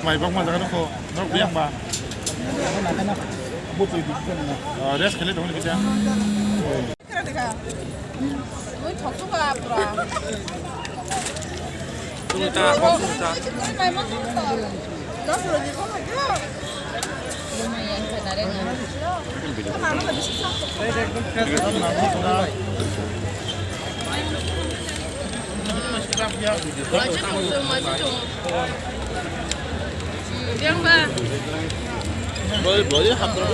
Mày bông mà ra nó khô, nó biết mà. Bút gì rest cái lấy đúng cái 그러니까 왜 적수가 아프라. 좀 이따 먹습니다. 말만 먹었다. 나도 이거 먹어. 뭐지 하더라.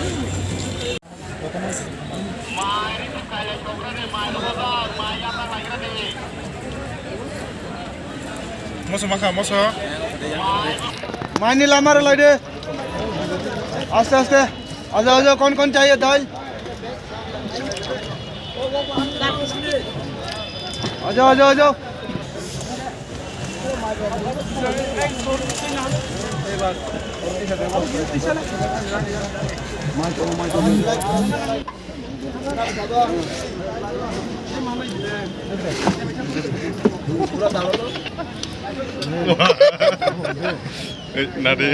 Moso makan, moso. मायने लामा रे लाइदे आस्ते आस्ते आजा आजा कौन कौन चाहिए दाल आजा आजा आजा Nadi.